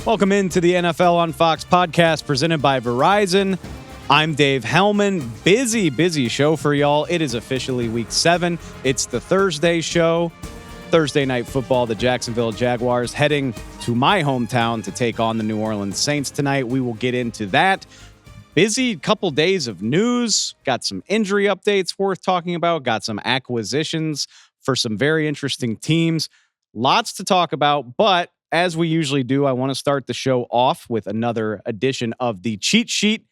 Welcome into the NFL on Fox podcast presented by Verizon. I'm Dave Helman. Busy show for y'all. It is officially week 7. It's the Thursday show. Thursday night football, the Jacksonville Jaguars heading to my hometown to take on the New Orleans Saints tonight. We will get into that. Busy couple days of news. Got some injury updates worth talking about. Got some acquisitions for some very interesting teams. Lots to talk about, but as we usually do, I want to start the show off with another edition of the Cheat Sheet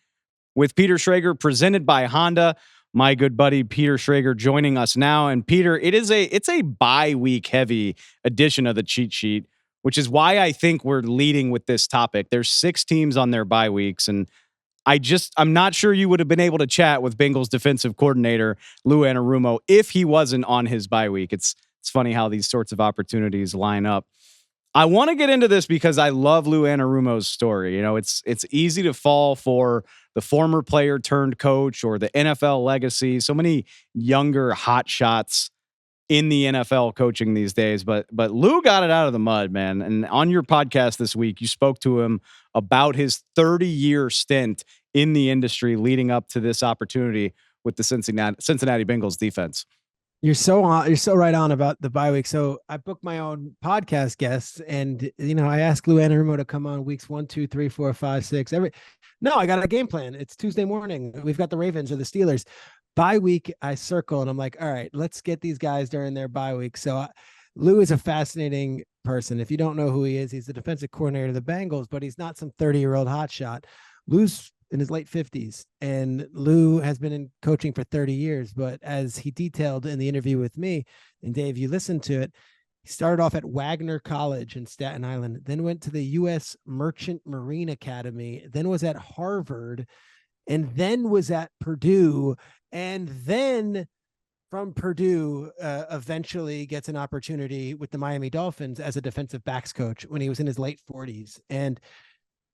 with Peter Schrager, presented by Honda. My good buddy Peter Schrager joining us now. And Peter, it's a bye week heavy edition of the Cheat Sheet, which is why I think we're leading with this topic. There's 6 teams on their bye weeks, and I'm not sure you would have been able to chat with Bengals defensive coordinator Lou Anarumo if he wasn't on his bye week. It's funny how these sorts of opportunities line up. I want to get into this because I love Lou Anarumo's story. You know, it's easy to fall for the former player turned coach or the NFL legacy. So many younger hot shots in the NFL coaching these days, but Lou got it out of the mud, man. And on your podcast this week, you spoke to him about his 30-year stint in the industry leading up to this opportunity with the Cincinnati Bengals defense. You're so right on about the bye week. So I booked my own podcast guests, and I asked Lou Anarumo to come on weeks 1, 2, 3, 4, 5, 6. No, I got a game plan. It's Tuesday morning. We've got the Ravens or the Steelers. Bye week, I circle, and I'm like, all right, let's get these guys during their bye week. So Lou is a fascinating person. If you don't know who he is, he's the defensive coordinator of the Bengals, but he's not some 30-year-old hotshot. Lou's in his late 50s, and Lou has been in coaching for 30 years. But as he detailed in the interview with me, and Dave, you listened to it, he started off at Wagner College in Staten Island, then went to the U.S. Merchant Marine Academy, then was at Harvard, and then was at Purdue, and then from Purdue eventually gets an opportunity with the Miami Dolphins as a defensive backs coach when he was in his late 40s. And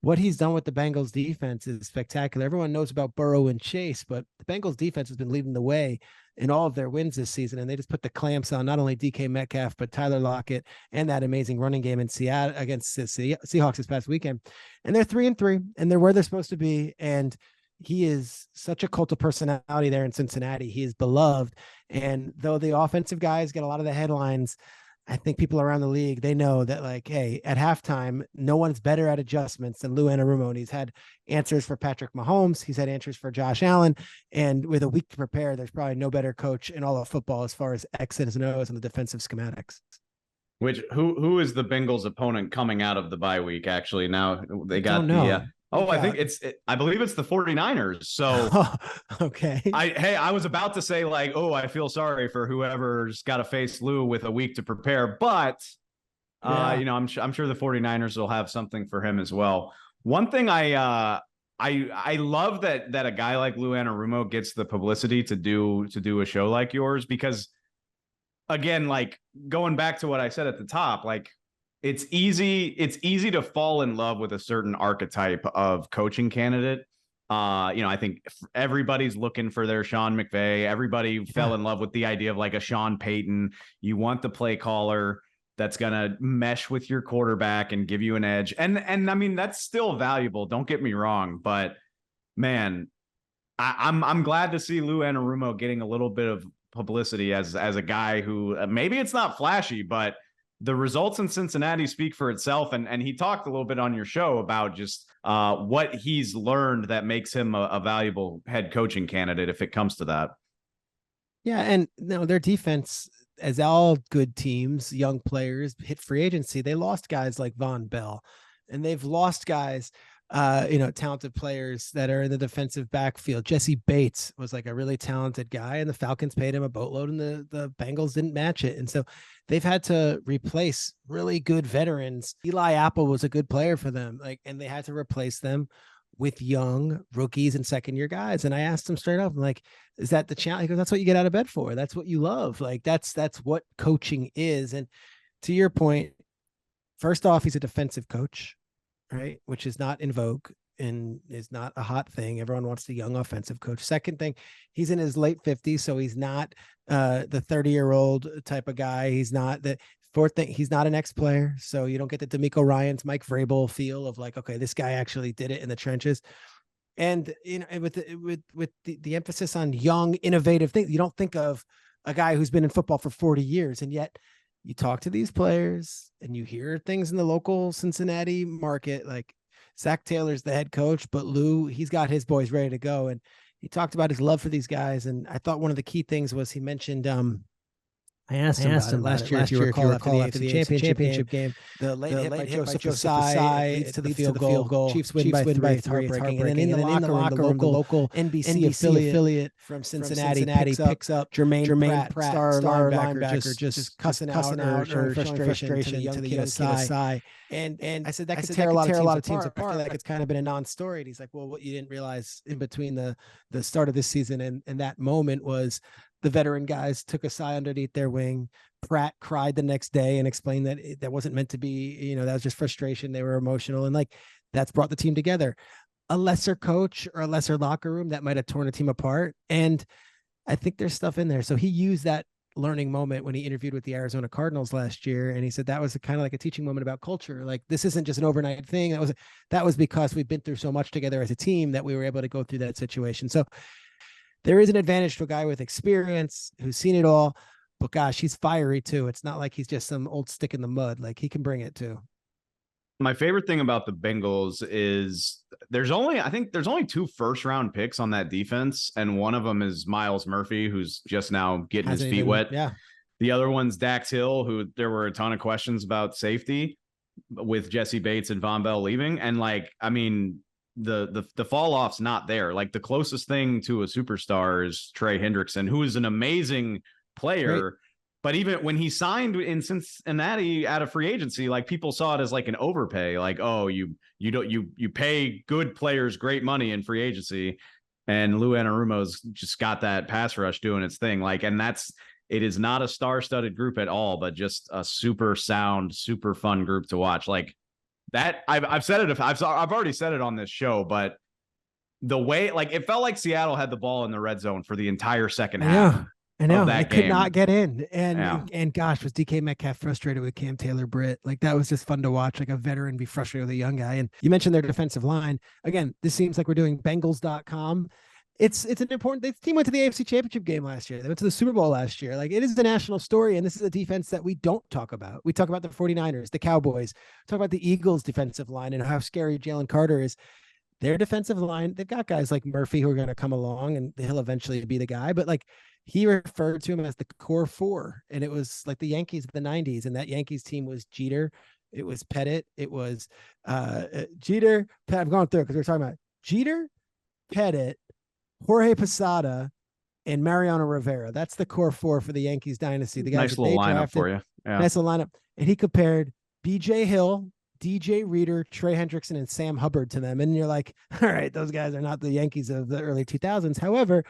what he's done with the Bengals defense is spectacular. Everyone knows about Burrow and Chase, but the Bengals defense has been leading the way in all of their wins this season. And they just put the clamps on not only DK Metcalf, but Tyler Lockett and that amazing running game in Seattle against the Seahawks this past weekend. And they're 3-3, and they're where they're supposed to be. And he is such a cult of personality there in Cincinnati. He is beloved. And though the offensive guys get a lot of the headlines, I think people around the league, they know that, like, hey, at halftime, no one's better at adjustments than Lou Anarumo. And he's had answers for Patrick Mahomes. He's had answers for Josh Allen. And with a week to prepare, there's probably no better coach in all of football as far as X's and O's and the defensive schematics. Who is the Bengals opponent coming out of the bye week? Actually, now they got I believe it's the 49ers. So, okay. I was about to say, like, I feel sorry for whoever's got to face Lou with a week to prepare, but I'm sure the 49ers will have something for him as well. One thing I love that a guy like Lou Anarumo gets the publicity to do a show like yours, because again, like, going back to what I said at the top, like, it's easy to fall in love with a certain archetype of coaching candidate. I think everybody's looking for their Sean McVay. Everybody fell in love with the idea of like a Sean Payton. You want the play caller that's going to mesh with your quarterback and give you an edge. And I mean, that's still valuable. Don't get me wrong, but man, I'm glad to see Lou Anarumo getting a little bit of publicity as a guy who maybe it's not flashy, but the results in Cincinnati speak for itself. And he talked a little bit on your show about just what he's learned that makes him a valuable head coaching candidate if it comes to that. Yeah. And their defense, as all good teams, young players hit free agency, they lost guys like Von Bell, and they've lost guys, talented players that are in the defensive backfield. Jesse Bates was like a really talented guy, and the Falcons paid him a boatload, and the Bengals didn't match it. And so they've had to replace really good veterans. Eli Apple was a good player for them, and they had to replace them with young rookies and second-year guys. And I asked him straight up, I'm like, is that the challenge? He goes, that's what you get out of bed for. That's what you love. Like, that's what coaching is. And to your point, first off, he's a defensive coach, right? Which is not in vogue and is not a hot thing. Everyone wants the young offensive coach. Second thing, he's in his late 50s, so he's not the 30-year-old type of guy. He's not the Fourth thing, he's not an ex-player, so you don't get the D'Amico Ryans, Mike Vrabel feel of like, okay, this guy actually did it in the trenches. And with the emphasis on young, innovative things, you don't think of a guy who's been in football for 40 years, and yet you talk to these players and you hear things in the local Cincinnati market, like Zach Taylor's the head coach, but Lou, he's got his boys ready to go, and he talked about his love for these guys. And I thought one of the key things was he mentioned I asked him about it last year, if you recall, after the championship game, the late hit by Joseph Ossai leads to the field goal. Chiefs win by three. It's heartbreaking. And then in the locker room, the local NBC affiliate from Cincinnati picks up Jermaine Pratt, star linebacker, just cussing out or frustration to the young kid Ossai. And I said that could tear a lot of teams apart. I feel like it's kind of been a non-story. And he's like, well, what you didn't realize in between the start of this season and that moment was the veteran guys took Ossai underneath their wing. Pratt cried the next day and explained that that wasn't meant to be, that was just frustration. They were emotional, and like that's brought the team together. A lesser coach or a lesser locker room that might have torn a team apart. And I think there's stuff in there. So he used that learning moment when he interviewed with the Arizona Cardinals last year. And he said that was kind of like a teaching moment about culture. Like, this isn't just an overnight thing. That was because we've been through so much together as a team that we were able to go through that situation. So there is an advantage to a guy with experience who's seen it all, but gosh, he's fiery too. It's not like he's just some old stick in the mud. Like, he can bring it too. My favorite thing about the Bengals is there's only 2 first-round picks on that defense, and one of them is Miles Murphy, who's just now getting his feet wet. Yeah. The other one's Dax Hill, who there were a ton of questions about safety with Jesse Bates and Von Bell leaving. And like, I mean, the fall off's not there. Like, the closest thing to a superstar is Trey Hendrickson, who is an amazing player. Right. But even when he signed in Cincinnati out of free agency, like, people saw it as like an overpay. Like, oh, you pay good players great money in free agency, and Lou Anarumo's just got that pass rush doing its thing. Like, and it is not a star-studded group at all, but just a super sound, super fun group to watch. Like that, I've said it. I've already said it on this show, but the way, like, it felt like Seattle had the ball in the red zone for the entire second half. I know. They could not get in. And gosh, was DK Metcalf frustrated with Cam Taylor-Britt? Like, that was just fun to watch, like a veteran be frustrated with a young guy. And you mentioned their defensive line. Again, this seems like we're doing Bengals.com. It's an important, this team went to the AFC Championship game last year. They went to the Super Bowl last year. Like, it is the national story, and this is a defense that we don't talk about. We talk about the 49ers, the Cowboys, talk about the Eagles defensive line and how scary Jalen Carter is. Their defensive line, they've got guys like Murphy who are going to come along, and he'll eventually be the guy. But like, he referred to him as the core 4, and it was like the Yankees of the 90s, and that Yankees team was Jeter, it was Pettit, it was Jeter. I'm going through because we're talking about Jeter, Pettit, Jorge Posada, and Mariano Rivera. That's the core 4 for the Yankees dynasty. The guys nice little lineup drafted, for you. Yeah. Nice little lineup. And he compared BJ Hill, DJ Reader, Trey Hendrickson, and Sam Hubbard to them. And you're like, all right, those guys are not the Yankees of the early 2000s. However,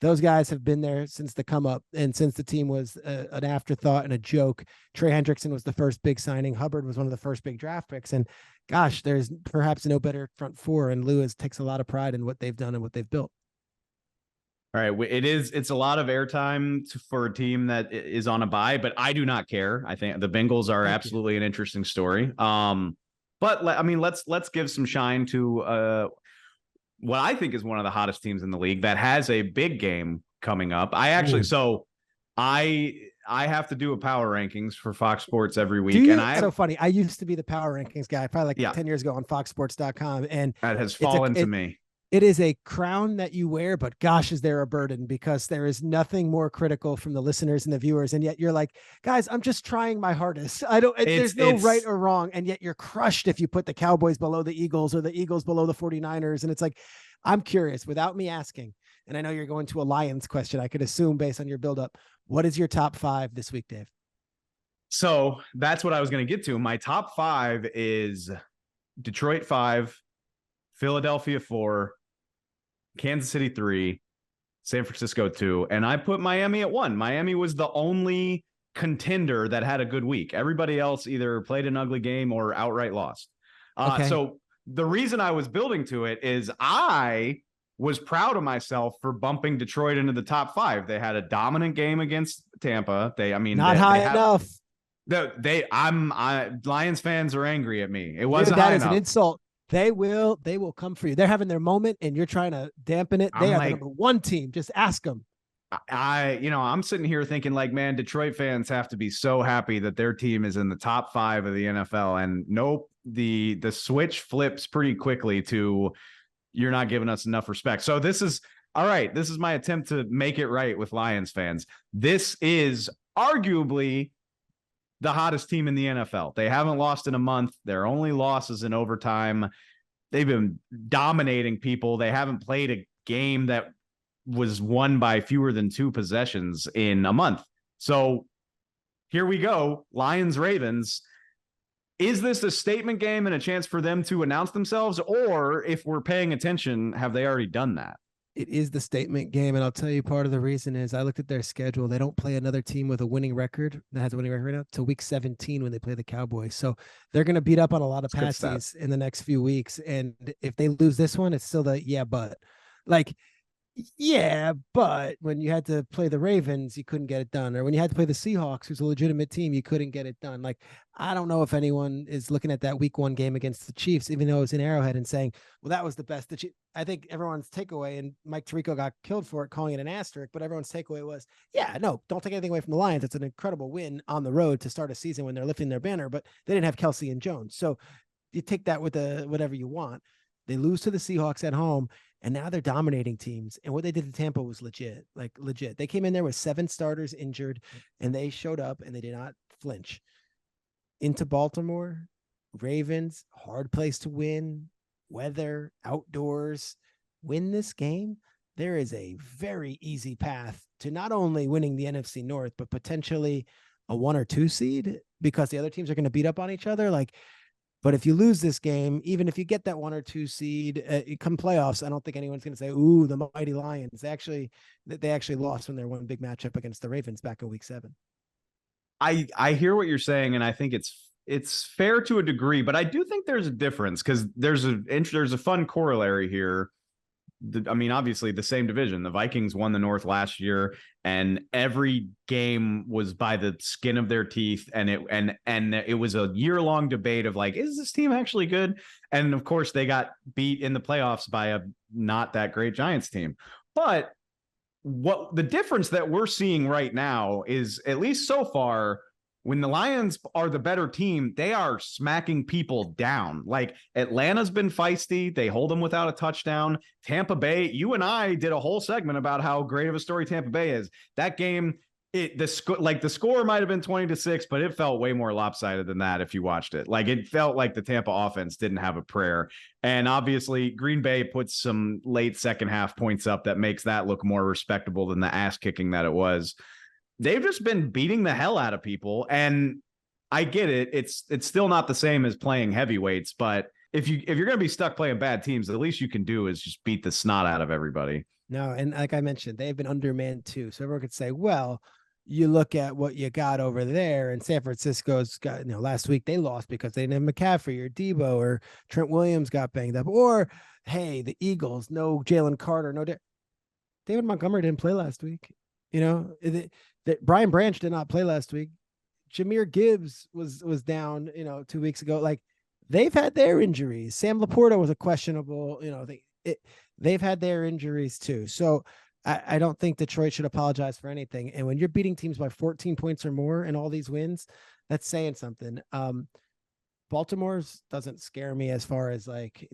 those guys have been there since the come up, and since the team was an afterthought and a joke. Trey Hendrickson was the first big signing. Hubbard was one of the first big draft picks. And gosh, there's perhaps no better front 4. And Lewis takes a lot of pride in what they've done and what they've built. All right. It's a lot of airtime for a team that is on a bye, but I do not care. I think the Bengals are absolutely an interesting story. But I mean, let's give some shine to what I think is one of the hottest teams in the league that has a big game coming up. I have to do a power rankings for Fox Sports every week. It's so funny. I used to be the power rankings guy, probably 10 years ago on foxsports.com. And that has fallen to me. It is a crown that you wear, but gosh, is there a burden, because there is nothing more critical from the listeners and the viewers. And yet you're like, guys, I'm just trying my hardest. There's no right or wrong. And yet you're crushed if you put the Cowboys below the Eagles or the Eagles below the 49ers. And it's like, I'm curious, without me asking, and I know you're going to a Lions question, I could assume based on your buildup, what is your top 5 this week, Dave? So that's what I was going to get to. My top 5 is Detroit 5, Philadelphia 4, Kansas City 3, San Francisco 2, and I put Miami at 1. Miami was the only contender that had a good week. Everybody else either played an ugly game or outright lost. So the reason I was building to it is I was proud of myself for bumping Detroit into the top 5. They had a dominant game against Tampa. Not high enough. Lions fans are angry at me. It wasn't Dude, that high is enough. an insult. They will come for you. They're having their moment and you're trying to dampen it. They I'm are like, the number one team. Just ask them. I'm sitting here thinking like, man, Detroit fans have to be so happy that their team is in the top 5 of the NFL. And nope, the switch flips pretty quickly to you're not giving us enough respect. So this is all right. This is my attempt to make it right with Lions fans. This is arguably the hottest team in the NFL. They haven't lost in a month. Their only loss is in overtime. They've been dominating people. They haven't played a game that was won by fewer than 2 possessions in a month. So here we go. Lions, Ravens. Is this a statement game and a chance for them to announce themselves? Or if we're paying attention, have they already done that? It is the statement game. And I'll tell you, part of the reason is I looked at their schedule. They don't play another team with a winning record that has a winning record right now till week 17 when they play the Cowboys. So they're going to beat up on a lot of passes in the next few weeks. And if they lose this one, it's still but like, yeah, but when you had to play the Ravens, you couldn't get it done. Or when you had to play the Seahawks, who's a legitimate team, you couldn't get it done. Like, I don't know if anyone is looking at that week 1 game against the Chiefs, even though it was in Arrowhead, and saying, well, that was the best. I think everyone's takeaway, and Mike Tirico got killed for it, calling it an asterisk, but everyone's takeaway was, yeah, no, don't take anything away from the Lions. It's an incredible win on the road to start a season when they're lifting their banner, but they didn't have Kelsey and Jones. So you take that with whatever you want. They lose to the Seahawks at home, and now they're dominating teams. And what they did to Tampa was legit. They came in there with 7 starters injured, and they showed up, and they did not flinch. Into Baltimore, Ravens, hard place to win, weather, outdoors, win this game. There is a very easy path to not only winning the NFC North, but potentially a 1 or 2 seed, because the other teams are going to beat up on each other. But if you lose this game, even if you get that 1 or 2 seed, come playoffs, I don't think anyone's going to say, "Ooh, the mighty Lions." They actually lost when they won a big matchup against the Ravens back in week 7. I hear what you're saying, and I think it's fair to a degree, but I do think there's a difference because there's a fun corollary here. Obviously the same division. The Vikings won the North last year, and every game was by the skin of their teeth. And it was a year-long debate of like, is this team actually good? And of course, they got beat in the playoffs by a not that great Giants team. But what the difference that we're seeing right now is, at least so far, when the Lions are the better team, they are smacking people down. Like, Atlanta's been feisty. They hold them without a touchdown. Tampa Bay, you and I did a whole segment about how great of a story Tampa Bay is. That game, the score might have been 20-6, but it felt way more lopsided than that if you watched it. Like, it felt like the Tampa offense didn't have a prayer. And obviously, Green Bay puts some late second half points up that makes that look more respectable than the ass kicking that it was. They've just been beating the hell out of people. And I get it. It's still not the same as playing heavyweights, but if you're going to be stuck playing bad teams, the least you can do is just beat the snot out of everybody. No. And like I mentioned, they've been undermanned too. So everyone could say, well, you look at what you got over there, and San Francisco's got, last week they lost because they didn't have McCaffrey or Debo, or Trent Williams got banged up, or hey, the Eagles, no Jalen Carter, no David Montgomery didn't play last week. Brian Branch did not play last week. Jahmyr Gibbs was down, 2 weeks ago. Like, they've had their injuries. Sam Laporta was a questionable, they've had their injuries too. So I don't think Detroit should apologize for anything. And when you're beating teams by 14 points or more in all these wins, that's saying something. Baltimore's doesn't scare me as far as like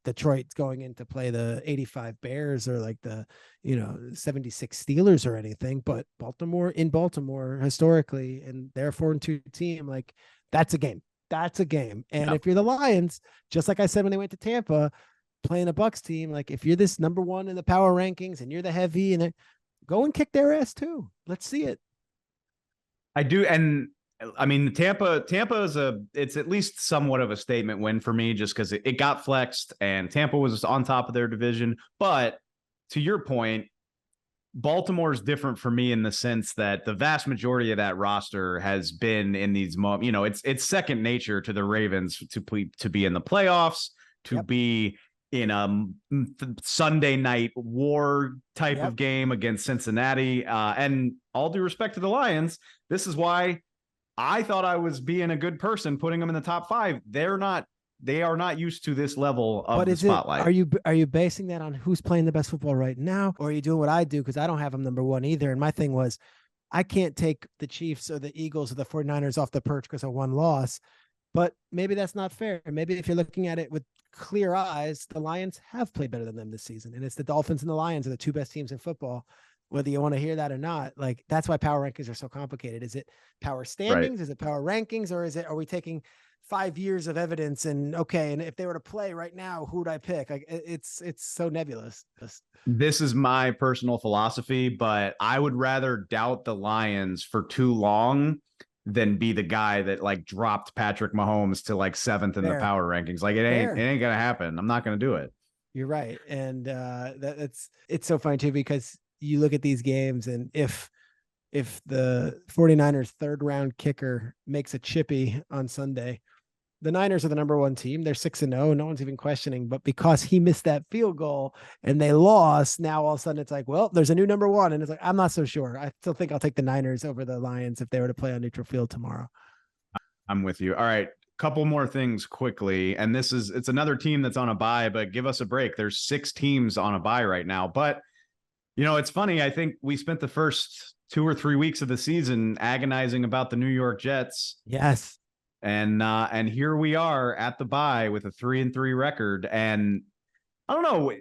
Detroit's going in to play the 85 Bears or like the 76 Steelers or anything, but Baltimore historically, and they're a 4-2 team, like that's a game. And if you're the Lions, just like I said when they went to Tampa playing a Bucs team, like if you're this number 1 in the power rankings and you're the heavy, and go and kick their ass too. Let's see it. I do. And Tampa is it's at least somewhat of a statement win for me, just because it got flexed and Tampa was on top of their division. But to your point, Baltimore is different for me in the sense that the vast majority of that roster has been in these moments. It's second nature to the Ravens to be in the playoffs, to be in a Sunday night war type of game against Cincinnati. And all due respect to the Lions, this is why I thought I was being a good person putting them in the top 5. They are not used to this level of the spotlight. Are you basing that on who's playing the best football right now? Or are you doing what I do? Because I don't have them number 1 either. And my thing was, I can't take the Chiefs or the Eagles or the 49ers off the perch because of one loss. But maybe that's not fair. Maybe if you're looking at it with clear eyes, the Lions have played better than them this season. And it's the Dolphins and the Lions are the 2 best teams in football, whether you want to hear that or not. Like, that's why power rankings are so complicated. Is it power standings? Right. Is it power rankings? Or are we taking 5 years of evidence and if they were to play right now, who would I pick? Like, it's so nebulous. This is my personal philosophy, but I would rather doubt the Lions for too long than be the guy that like dropped Patrick Mahomes to like 7th in the power rankings. Like, it ain't gonna happen. I'm not gonna do it. You're right. And it's so funny too, because you look at these games, and if the 49ers 3rd round kicker makes a chippy on Sunday, the Niners are the number 1 team. They're 6-0. No one's even questioning. But because he missed that field goal and they lost, now all of a sudden it's like, well, there's a new number 1. And it's like, I'm not so sure. I still think I'll take the Niners over the Lions if they were to play on neutral field tomorrow. I'm with you. All right. Couple more things quickly. And it's another team that's on a bye, but give us a break. There's 6 teams on a bye right now. But, it's funny. I think we spent the first 2 or 3 weeks of the season agonizing about the New York Jets. Yes. And here we are at the bye with a 3-3 record. And I don't know,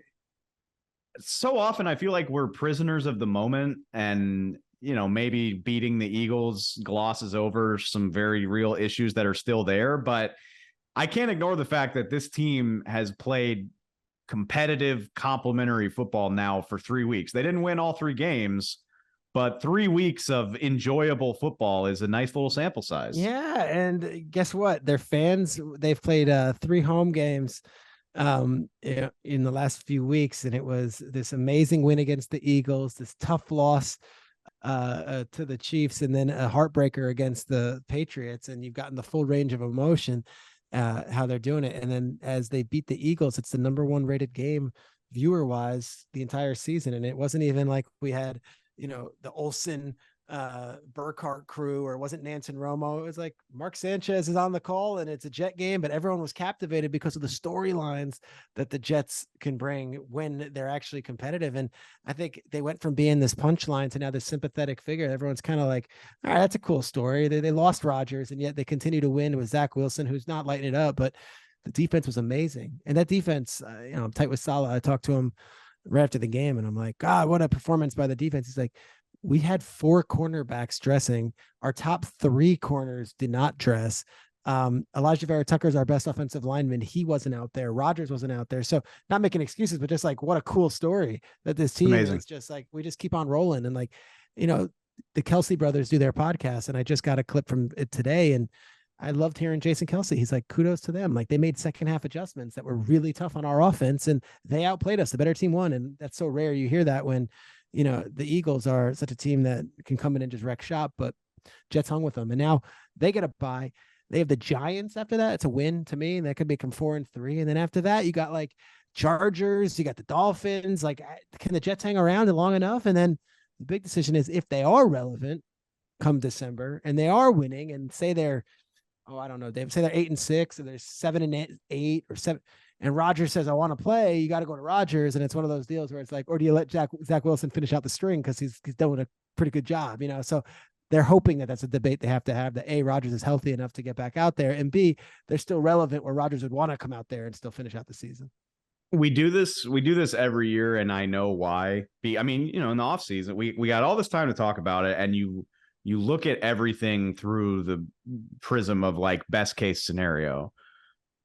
so often I feel like we're prisoners of the moment, and, maybe beating the Eagles glosses over some very real issues that are still there. But I can't ignore the fact that this team has played competitive, complimentary football now for 3 weeks. They didn't win all 3 games, but 3 weeks of enjoyable football is a nice little sample size. Yeah. And guess what? Their fans, they've played 3 home games in the last few weeks. And it was this amazing win against the Eagles, this tough loss to the Chiefs, and then a heartbreaker against the Patriots. And you've gotten the full range of emotion, how they're doing it. And then as they beat the Eagles, it's the number 1 rated game viewer wise the entire season. And it wasn't even like we had, the Olsen Burkhart crew, or it wasn't Nance and Romo. It was like Mark Sanchez is on the call, and it's a Jet game, but everyone was captivated because of the storylines that the Jets can bring when they're actually competitive. And I think they went from being this punchline to now this sympathetic figure. Everyone's kind of like, all right, that's a cool story. They lost Rodgers, and yet they continue to win with Zach Wilson, who's not lighting it up, but the defense was amazing. And that defense, I'm tight with Salah. I talked to him right after the game, and I'm like, God, what a performance by the defense. He's like, we had 4 cornerbacks dressing. Our top 3 corners did not dress. Elijah Vera Tucker is our best offensive lineman. He wasn't out there. Rodgers wasn't out there. So not making excuses, but just like, what a cool story that this team is just like, we just keep on rolling. And like, the Kelsey brothers do their podcast, and I just got a clip from it today, and I loved hearing Jason Kelsey. He's like, kudos to them. Like, they made second half adjustments that were really tough on our offense, and they outplayed us. The better team won. And that's so rare. You hear that when, the Eagles are such a team that can come in and just wreck shop, but Jets hung with them. And now they get a bye. They have the Giants after that. It's a win to me. And that could make them 4-3. And then after that, you got like Chargers, you got the Dolphins. Like, can the Jets hang around long enough? And then the big decision is, if they are relevant come December and they are winning, and say they're, I don't know, they say they're 8-6, or they're 7-8 or 7, and Rodgers says, I want to play, you got to go to Rodgers. And it's one of those deals where it's like, or do you let Zach Wilson finish out the string because he's doing a pretty good job, So they're hoping that that's a debate they have to have, that A, Rodgers is healthy enough to get back out there, and B, they're still relevant where Rodgers would want to come out there and still finish out the season. We do this every year, and I know why. In the offseason, we got all this time to talk about it, and you look at everything through the prism of like best case scenario.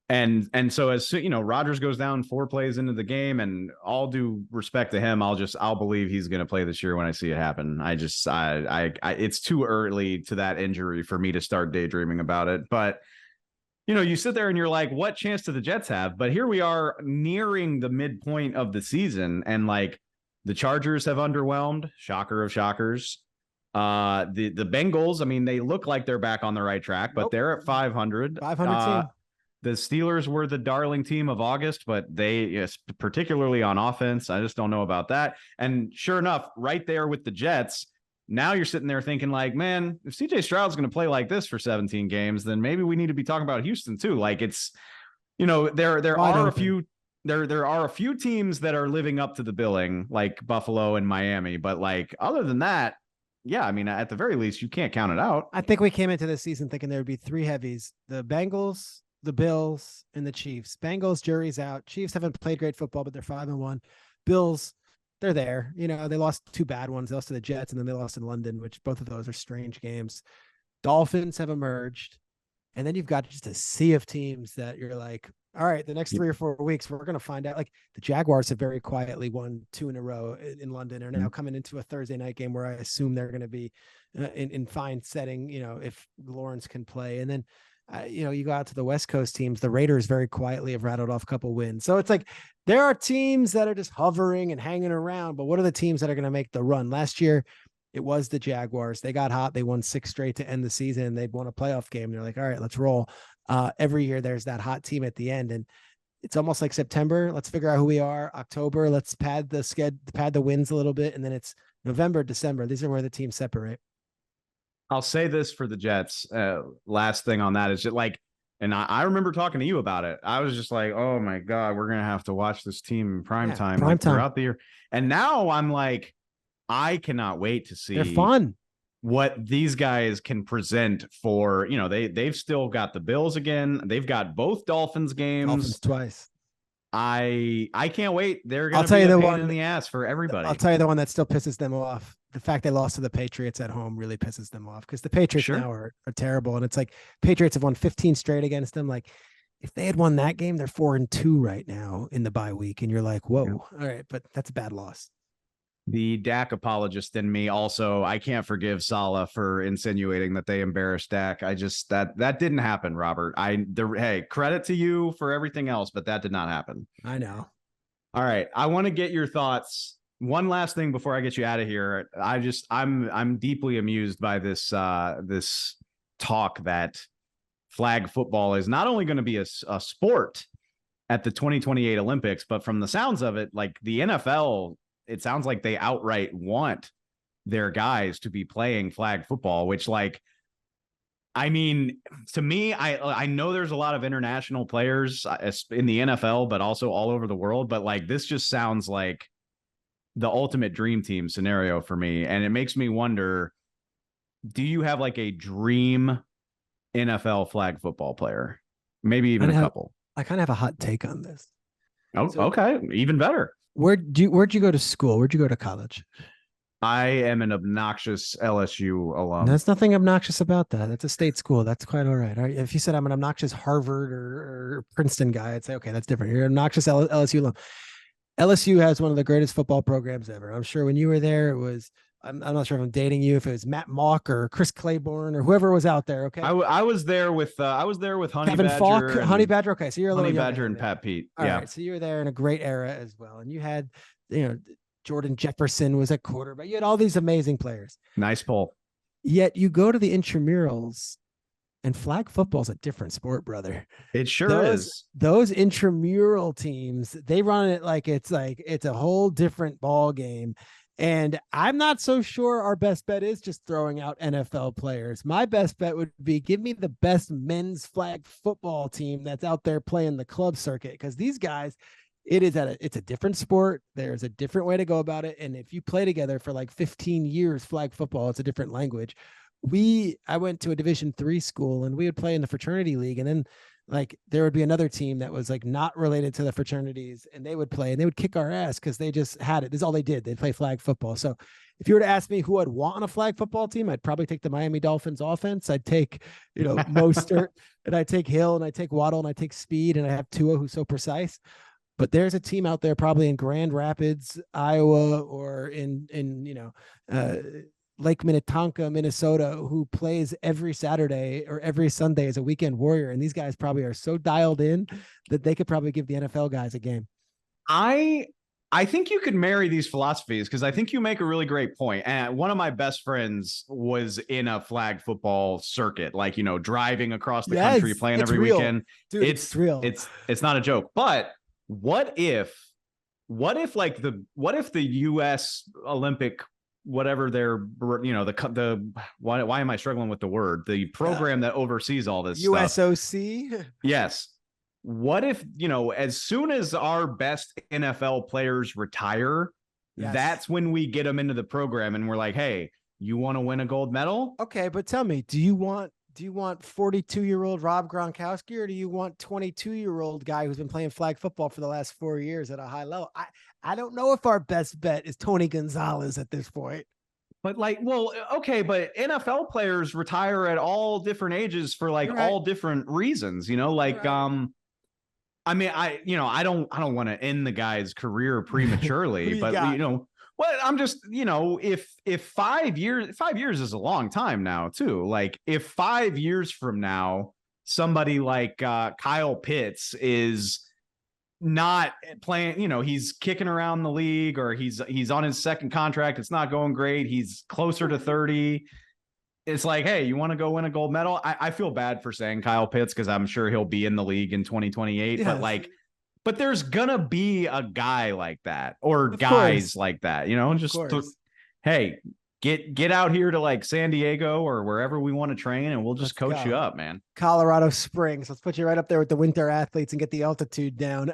And so as Rodgers goes down 4 plays into the game, and all due respect to him, I'll believe he's going to play this year when I see it happen. It's too early to that injury for me to start daydreaming about it. But, you sit there and you're like, what chance do the Jets have? But here we are nearing the midpoint of the season, and like the Chargers have underwhelmed. Shocker of shockers. The Bengals, they look like they're back on the right track, but they're at 500. 500 team. The Steelers were the darling team of August, but they, particularly on offense, I just don't know about that. And sure enough, right there with the Jets, now you're sitting there thinking like, man, if CJ Stroud's going to play like this for 17 games, then maybe we need to be talking about Houston too. Like it's, there are a few teams that are living up to the billing, like Buffalo and Miami. But like, other than that, yeah, I mean, at the very least, you can't count it out. I think we came into this season thinking there would be three heavies: the Bengals, the Bills, and the Chiefs. Bengals, jury's out. Chiefs haven't played great football, but they're 5-1. Bills, they're there. They lost two bad ones. They lost to the Jets, and then they lost in London, which both of those are strange games. Dolphins have emerged. And then you've got just a sea of teams that you're like, all right, the next 3 or 4 weeks, we're going to find out. Like the Jaguars have very quietly won 2 in a row in London, are now coming into a Thursday night game where I assume they're going to be in fine setting, if Lawrence can play. And then, you go out to the West Coast teams, the Raiders very quietly have rattled off a couple wins. So it's like there are teams that are just hovering and hanging around, but what are the teams that are going to make the run? Last year, it was the Jaguars. They got hot. They won 6 straight to end the season, and they'd won a playoff game. They're like, all right, let's roll. Every year there's that hot team at the end, and it's almost like September. Let's figure out who we are. October, let's pad the wins a little bit, and then it's November, December. These are where the teams separate. I'll say this for the Jets. Last thing on that is just like, and I remember talking to you about it. I was just like, oh my God, we're gonna have to watch this team in prime time throughout the year. And now I'm like, I cannot wait to see. They're fun. What these guys can present for, they've still got the Bills again. They've got both Dolphins games. Dolphins twice. I can't wait. They're going to be a pain in the ass for everybody. I'll tell you the one that still pisses them off. The fact they lost to the Patriots at home really pisses them off because the Patriots now are terrible. And it's like Patriots have won 15 straight against them. Like if they had won that game, they're 4-2 right now in the bye week. And you're like, whoa, all right, but that's a bad loss. The Dak apologist in me also, I can't forgive Saleh for insinuating that they embarrassed Dak. I just that didn't happen, Robert. Hey, credit to you for everything else, but that did not happen. I know. All right, I want to get your thoughts. One last thing before I get you out of here. I'm deeply amused by this talk that flag football is not only going to be a sport at the 2028 Olympics, but from the sounds of it, like the NFL, it sounds like they outright want their guys to be playing flag football, which I mean, to me, I know there's a lot of international players in the NFL, but also all over the world. But like, this just sounds like the ultimate dream team scenario for me. And it makes me wonder, do you have like a dream NFL flag football player? Maybe even a couple. I kind of have a hot take on this. Oh, so, okay. Even better. Where'd you go to school? Where'd you go to college? I am an obnoxious LSU alum. There's nothing obnoxious about that. That's a state school. That's quite all right. If you said I'm an obnoxious Harvard or Princeton guy, I'd say, okay, that's different. You're an obnoxious LSU alum. LSU has one of the greatest football programs ever. I'm sure when you were there, it was, I'm not sure if I'm dating you, if it was Matt Mock or Chris Claiborne or whoever was out there. Okay. I was there with Honey Kevin Badger. Falk, Honey Badger. Okay. So you're a little Honey Badger and Pat Pete. All right. So you were there in a great era as well. And you had, Jordan Jefferson was at quarterback. You had all these amazing players. Nice pull. Yet you go to the intramurals and flag football is a different sport, brother. It sure is. Those intramural teams, they run it like it's a whole different ball game. And I'm not so sure our best bet is just throwing out NFL players. My best bet would be give me the best men's flag football team that's out there playing the club circuit. Because these guys, it's a different sport. There's a different way to go about it. And if you play together for like 15 years, flag football, it's a different language. I went to a Division III school and we would play in the fraternity league. And then like there would be another team that was like not related to the fraternities and they would play and they would kick our ass because they just had it. This is all they did. They'd play flag football. So if you were to ask me who I'd want on a flag football team, I'd probably take the Miami Dolphins offense. I'd take, Mostert and I'd take Hill and I'd take Waddle and I'd take speed and I have Tua who's so precise. But there's a team out there probably in Grand Rapids, Iowa, or in Lake Minnetonka, Minnesota, who plays every Saturday or every Sunday as a weekend warrior. And these guys probably are so dialed in that they could probably give the NFL guys a game. I think you could marry these philosophies because I think you make a really great point. And one of my best friends was in a flag football circuit, like, driving across the country, playing every weekend. Dude, it's real. It's not a joke. But what if the U.S. Olympic whatever their, why am I struggling with the word? The program that oversees all this USOC. stuff. Yes. What if, as soon as our best NFL players retire, that's when we get them into the program and we're like, hey, you want to win a gold medal? Okay, but tell me, do you want 42-year-old Rob Gronkowski, or do you want 22-year-old guy who's been playing flag football for the last 4 years at a high level? I don't know if our best bet is Tony Gonzalez at this point. But okay, but NFL players retire at all different ages for all different reasons, right. I mean, I don't want to end the guy's career prematurely, but I'm just, if 5 years is a long time now too. Like if 5 years from now, somebody like Kyle Pitts is not playing, he's kicking around the league, or he's on his second contract. It's not going great. He's closer to 30. It's like, hey, you want to go win a gold medal? I feel bad for saying Kyle Pitts because I'm sure he'll be in the league in 2028. Yes. But there's gonna be a guy like that, or guys like that, hey, get out here to San Diego or wherever we want to train, and we'll just coach you up, man. Colorado Springs. Let's put you right up there with the winter athletes and get the altitude down.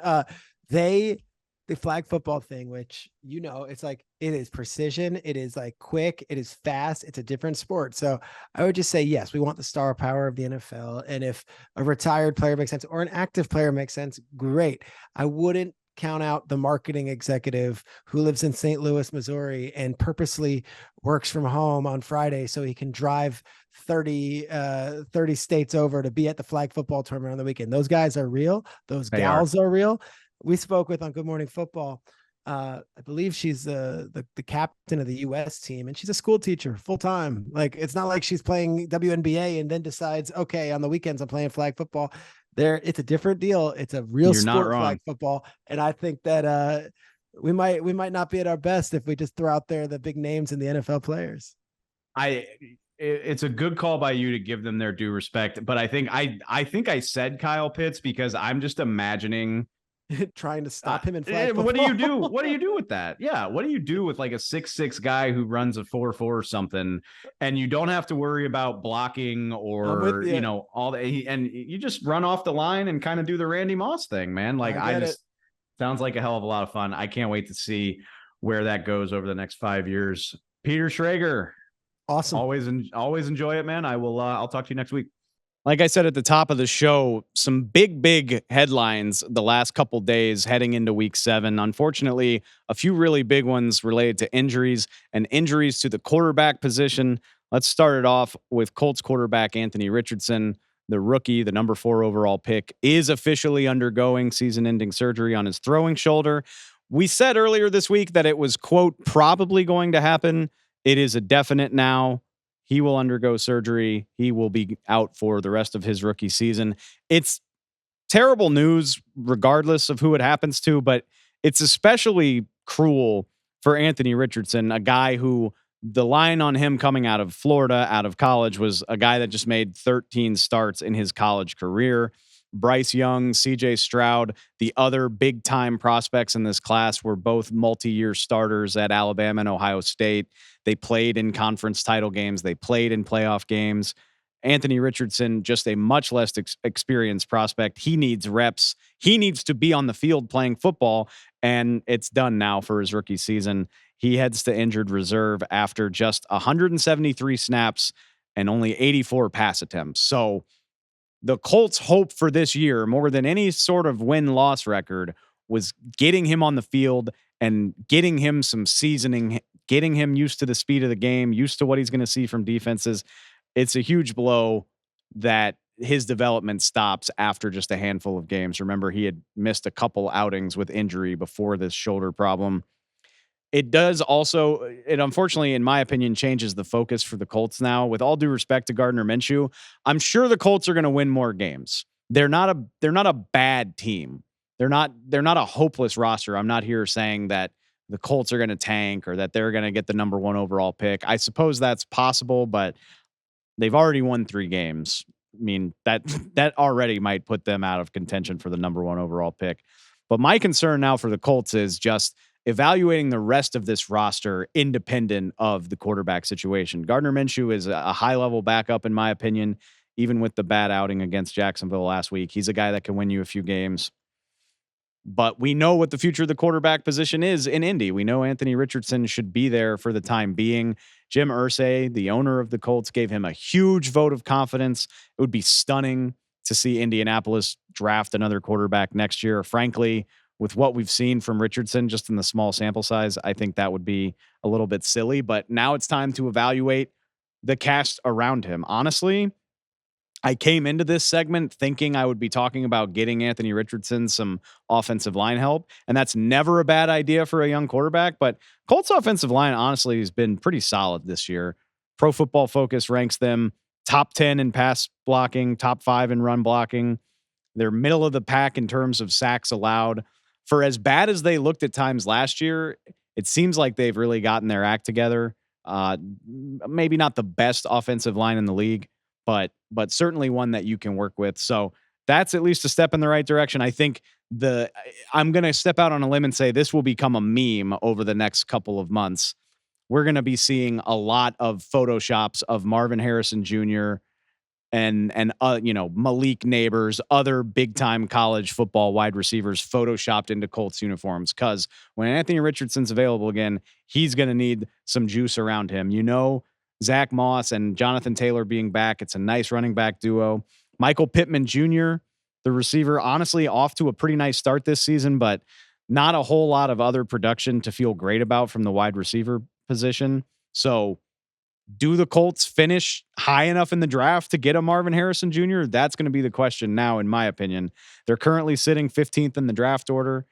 The flag football thing, which, it's it is precision. It is quick. It is fast. It's a different sport. So I would just say, yes, we want the star power of the NFL. And if a retired player makes sense or an active player makes sense, great. I wouldn't count out the marketing executive who lives in St. Louis, Missouri, and purposely works from home on Friday so he can drive 30 states over to be at the flag football tournament on the weekend. Those guys are real. Those gals are real. We spoke with on Good Morning Football. I believe she's the captain of the U.S. team, and she's a school teacher full time. It's not like she's playing WNBA and then decides, okay, on the weekends I'm playing flag football. It's a different deal. It's a real sport, flag football, and I think that we might not be at our best if we just throw out there the big names in the NFL players. It's a good call by you to give them their due respect, but I think I said Kyle Pitts because I'm just imagining trying to stop him in flag football. What do you do? What do you do with that? Yeah. What do you do with a 6'6" guy who runs a 4.4 or something, and you don't have to worry about blocking or, all the, and you just run off the line and kind of do the Randy Moss thing, man. Sounds like a hell of a lot of fun. I can't wait to see where that goes over the next 5 years. Peter Schrager. Awesome. Always enjoy it, man. I'll talk to you next week. Like I said at the top of the show, some big headlines the last couple days heading into week 7. Unfortunately, a few really big ones related to injuries to the quarterback position. Let's start it off with Colts quarterback Anthony Richardson. The rookie, the number 4 overall pick, is officially undergoing season-ending surgery on his throwing shoulder. We said earlier this week that it was, quote, probably going to happen. It is a definite now. He will undergo surgery. He will be out for the rest of his rookie season. It's terrible news regardless of who it happens to, but it's especially cruel for Anthony Richardson, a guy who the line on him coming out of Florida, out of college, was a guy that just made 13 starts in his college career. Bryce Young, CJ Stroud, the other big-time prospects in this class were both multi-year starters at Alabama and Ohio State. They played in conference title games. They played in playoff games. Anthony Richardson, just a much less experienced prospect. He needs reps. He needs to be on the field playing football, and it's done now for his rookie season. He heads to injured reserve after just 173 snaps and only 84 pass attempts. So the Colts' hope for this year, more than any sort of win-loss record, was getting him on the field and getting him some seasoning, getting him used to the speed of the game, used to what he's going to see from defenses. It's a huge blow that his development stops after just a handful of games. Remember, he had missed a couple outings with injury before this shoulder problem. It does also, it unfortunately, in my opinion, changes the focus for the Colts now. With all due respect to Gardner Minshew, I'm sure the Colts are going to win more games. They're not a bad team. They're not a hopeless roster. I'm not here saying that the Colts are going to tank or that they're going to get the number 1 overall pick. I suppose that's possible, but they've already won 3 games. I mean, that already might put them out of contention for the number 1 overall pick. But my concern now for the Colts is just evaluating the rest of this roster independent of the quarterback situation. Gardner Minshew is a high-level backup, in my opinion, even with the bad outing against Jacksonville last week. He's a guy that can win you a few games. But we know what the future of the quarterback position is in Indy. We know Anthony Richardson should be there for the time being. Jim Irsay, the owner of the Colts, gave him a huge vote of confidence. It would be stunning to see Indianapolis draft another quarterback next year. Frankly, with what we've seen from Richardson just in the small sample size, I think that would be a little bit silly. But now it's time to evaluate the cast around him. Honestly, I came into this segment thinking I would be talking about getting Anthony Richardson some offensive line help, and that's never a bad idea for a young quarterback. But Colts offensive line, honestly, has been pretty solid this year. Pro Football Focus ranks them top 10 in pass blocking, top 5 in run blocking. They're middle of the pack in terms of sacks allowed. For as bad as they looked at times last year, it seems like they've really gotten their act together. Maybe not the best offensive line in the league, but certainly one that you can work with. So that's at least a step in the right direction. I think I'm going to step out on a limb and say this will become a meme over the next couple of months. We're going to be seeing a lot of Photoshops of Marvin Harrison Jr. and Malik Neighbors, other big time college football wide receivers photoshopped into Colts uniforms. Cause when Anthony Richardson's available again, he's going to need some juice around him. Zach Moss and Jonathan Taylor being back. It's a nice running back duo. Michael Pittman Jr., the receiver, honestly off to a pretty nice start this season, but not a whole lot of other production to feel great about from the wide receiver position. So do the Colts finish high enough in the draft to get a Marvin Harrison Jr.? That's going to be the question now, in my opinion. They're currently sitting 15th in the draft order.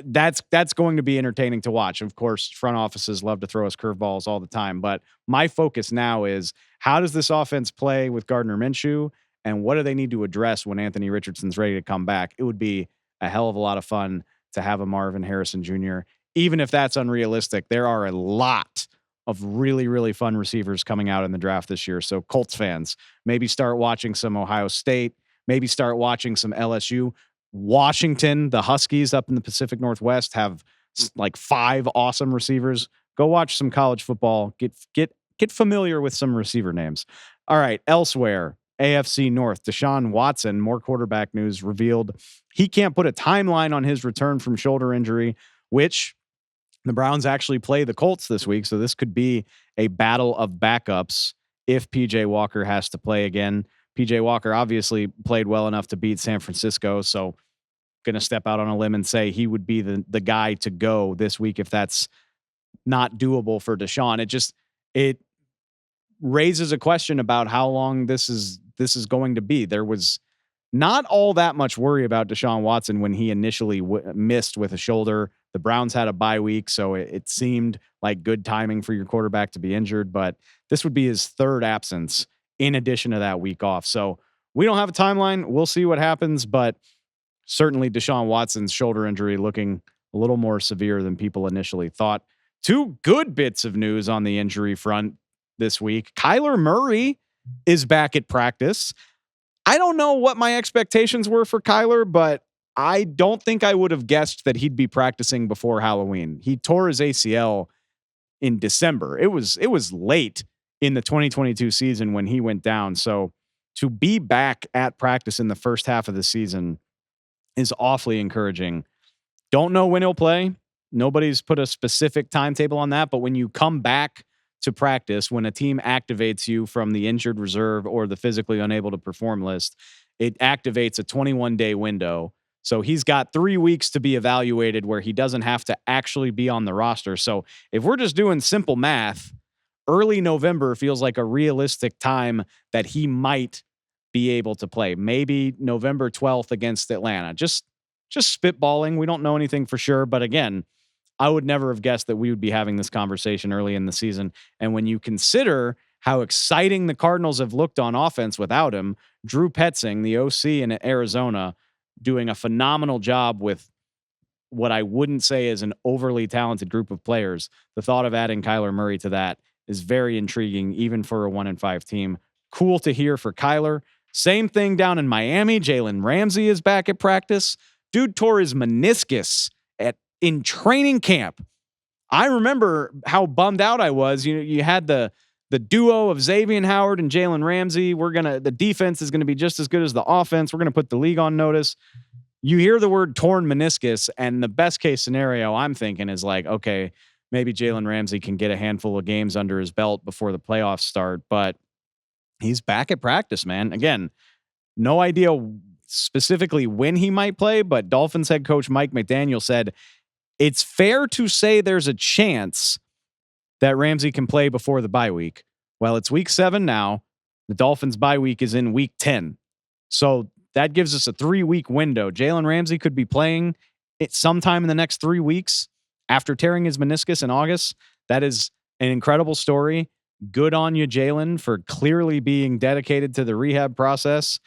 That's going to be entertaining to watch. Of course, front offices love to throw us curveballs all the time, but my focus now is how does this offense play with Gardner Minshew, and what do they need to address when Anthony Richardson's ready to come back? It would be a hell of a lot of fun to have a Marvin Harrison Jr. Even if that's unrealistic, there are a lot of really, really fun receivers coming out in the draft this year. So Colts fans, maybe start watching some Ohio State, maybe start watching some LSU. Washington, the Huskies up in the Pacific Northwest have like 5 awesome receivers. Go watch some college football. Get familiar with some receiver names. All right, elsewhere, AFC North, Deshaun Watson, more quarterback news revealed. He can't put a timeline on his return from shoulder injury, which the Browns actually play the Colts this week. So this could be a battle of backups if PJ Walker has to play again. PJ Walker obviously played well enough to beat San Francisco. So going to step out on a limb and say he would be the guy to go this week if that's not doable for Deshaun. It raises a question about how long this is going to be. There was not all that much worry about Deshaun Watson when he initially missed with a shoulder. The Browns had a bye week, so it seemed like good timing for your quarterback to be injured, but this would be his 3rd absence in addition to that week off. So we don't have a timeline. We'll see what happens, but certainly Deshaun Watson's shoulder injury looking a little more severe than people initially thought. 2 good bits of news on the injury front this week. Kyler Murray is back at practice. I don't know what my expectations were for Kyler, but I don't think I would have guessed that he'd be practicing before Halloween. He tore his ACL in December. It was late in the 2022 season when he went down. So to be back at practice in the first half of the season is awfully encouraging. Don't know when he'll play. Nobody's put a specific timetable on that, but when you come back to practice, when a team activates you from the injured reserve or the physically unable to perform list, it activates a 21-day window. So he's got 3 weeks to be evaluated where he doesn't have to actually be on the roster. So if we're just doing simple math, early November feels like a realistic time that he might be able to play. Maybe November 12th against Atlanta. Just spitballing. We don't know anything for sure. But again, I would never have guessed that we would be having this conversation early in the season. And when you consider how exciting the Cardinals have looked on offense without him, Drew Petzing, the OC in Arizona, doing a phenomenal job with what I wouldn't say is an overly talented group of players. The thought of adding Kyler Murray to that is very intriguing, even for a 1-5 team. Cool to hear for Kyler. Same thing down in Miami. Jalen Ramsey is back at practice. Dude tore his meniscus at in training camp, I remember how bummed out I was. You had the duo of Xavier Howard and Jalen Ramsey. The defense is going to be just as good as the offense. We're going to put the league on notice. You hear the word torn meniscus, and the best case scenario I'm thinking is like, okay, maybe Jalen Ramsey can get a handful of games under his belt before the playoffs start, but he's back at practice, man. Again, no idea specifically when he might play, but Dolphins head coach Mike McDaniel said it's fair to say there's a chance that Ramsey can play before the bye week. Well, it's week 7 now. The Dolphins bye week is in week 10. So that gives us a 3-week window. Jalen Ramsey could be playing it sometime in the next 3 weeks after tearing his meniscus in August. That is an incredible story. Good on you, Jalen, for clearly being dedicated to the rehab process.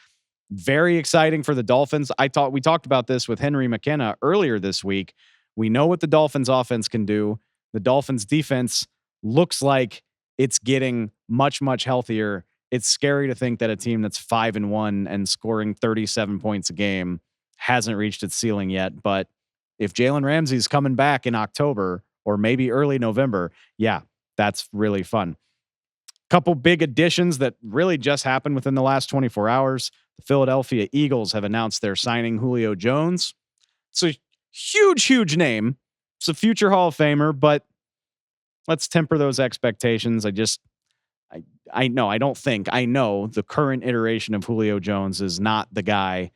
Very exciting for the Dolphins. We talked about this with Henry McKenna earlier this week. We know what the Dolphins offense can do. The Dolphins defense looks like it's getting much, much healthier. It's scary to think that a team that's 5-1 and scoring 37 points a game hasn't reached its ceiling yet. But if Jalen Ramsey's coming back in October or maybe early November, yeah, that's really fun. Couple big additions that really just happened within the last 24 hours. The Philadelphia Eagles have announced they're signing Julio Jones. It's a huge, huge name. It's a future Hall of Famer, but let's temper those expectations. I know the current iteration of Julio Jones is not the guy